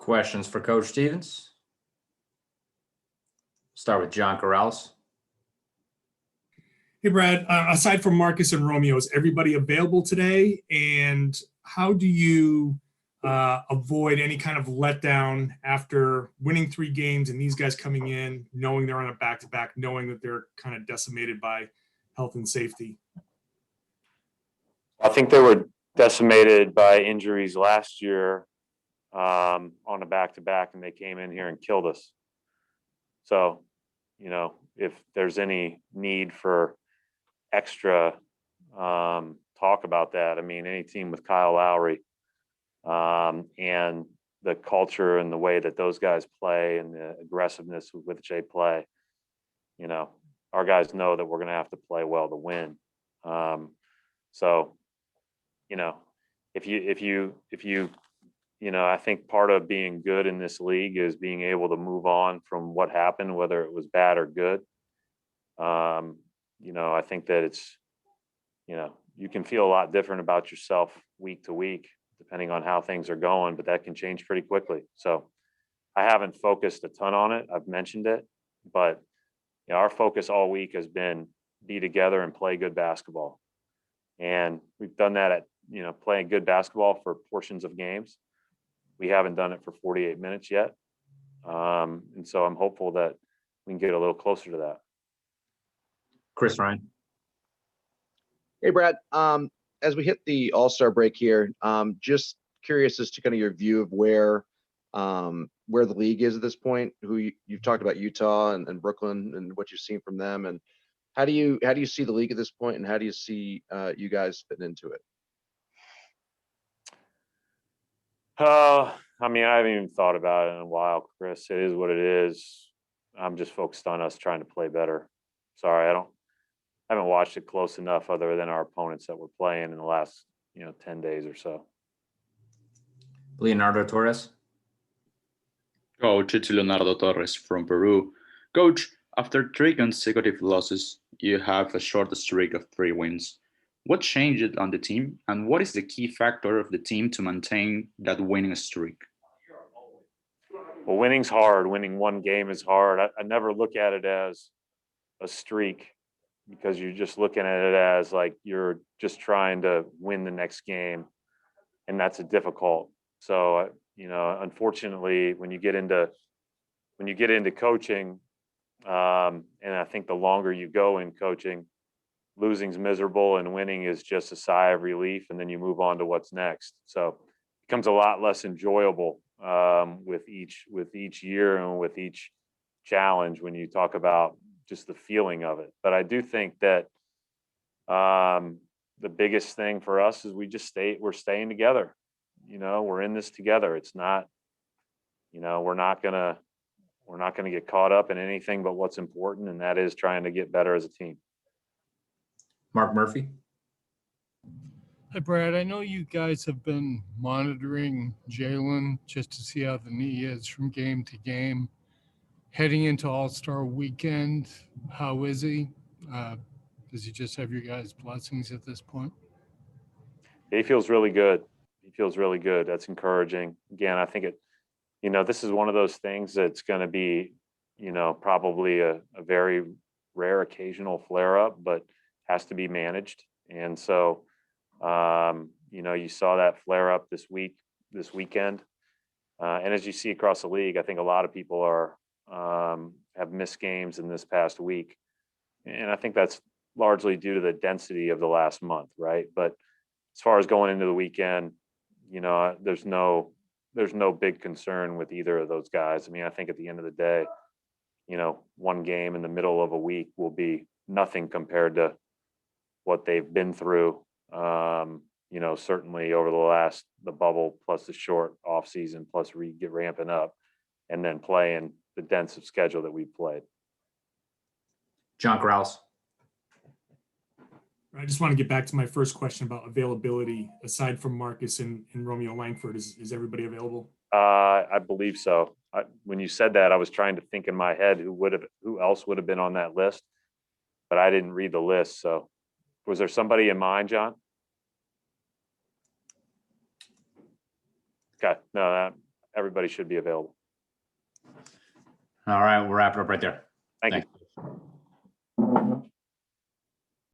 Questions for Coach Stevens? Start with John Corrales. Hey, Brad, aside from Marcus and Romeo, is everybody available today? And how do you avoid any kind of letdown after winning 3 games and these guys coming in, knowing they're on a back-to-back, knowing that they're kind of decimated by health and safety? I think they were decimated by injuries last year on a back-to-back, and they came in here and killed us. So, if there's any need for extra talk about that, I mean, any team with Kyle Lowry and the culture and the way that those guys play and the aggressiveness with which they play, our guys know that we're going to have to play well to win. I think part of being good in this league is being able to move on from what happened, whether it was bad or good. I think that it's, you can feel a lot different about yourself week to week, depending on how things are going, but that can change pretty quickly. So I haven't focused a ton on it. I've mentioned it, but our focus all week has been be together and play good basketball. And we've done that at, playing good basketball for portions of games. We haven't done it for 48 minutes yet. And so I'm hopeful that we can get a little closer to that. Chris Ryan. Hey, Brad. As we hit the All-Star break here, just curious as to kind of your view of where the league is at this point. You've talked about Utah and Brooklyn and what you've seen from them, and how do you see the league at this point, and how do you see you guys fitting into it? I mean, I haven't even thought about it in a while, Chris. It is what it is. I'm just focused on us trying to play better. Sorry, I haven't watched it close enough other than our opponents that we're playing in the last, 10 days or so. Leonardo Torres. Coach, it's Leonardo Torres from Peru. Coach, after 3 consecutive losses, you have a short streak of 3 wins. What changed on the team, and what is the key factor of the team to maintain that winning streak? Well, winning's hard. Winning 1 game is hard. I never look at it as a streak, because you're just looking at it as like you're just trying to win the next game, and that's difficult. So, unfortunately, when you get into coaching, and I think the longer you go in coaching, losing's miserable and winning is just a sigh of relief, and then you move on to what's next. So it becomes a lot less enjoyable with each year and with each challenge when you talk about just the feeling of it. But I do think that the biggest thing for us is we're staying together. We're in this together. It's not, we're not gonna get caught up in anything but what's important, and that is trying to get better as a team. Mark Murphy. Hi, Brad. I know you guys have been monitoring Jalen just to see how the knee is from game to game. Heading into All-Star weekend, how is he? Does he just have your guys' blessings at this point? He feels really good. That's encouraging. Again, I think this is one of those things that's going to be, probably a very rare occasional flare-up, but has to be managed. And so, you saw that flare up this weekend. And as you see across the league, I think a lot of people have missed games in this past week. And I think that's largely due to the density of the last month, right? But as far as going into the weekend, there's no big concern with either of those guys. I mean, I think at the end of the day, 1 game in the middle of a week will be nothing compared to what they've been through, certainly over the bubble plus the short off season, plus get ramping up and then playing the dense of schedule that we've played. John Krause. I just want to get back to my first question about availability. Aside from Marcus and Romeo Langford, is everybody available? I believe so. When you said that, I was trying to think in my head who else would have been on that list, but I didn't read the list. So was there somebody in mind, John? Okay. No, everybody should be available. All right, we'll wrap it up right there. Thank you. Thanks.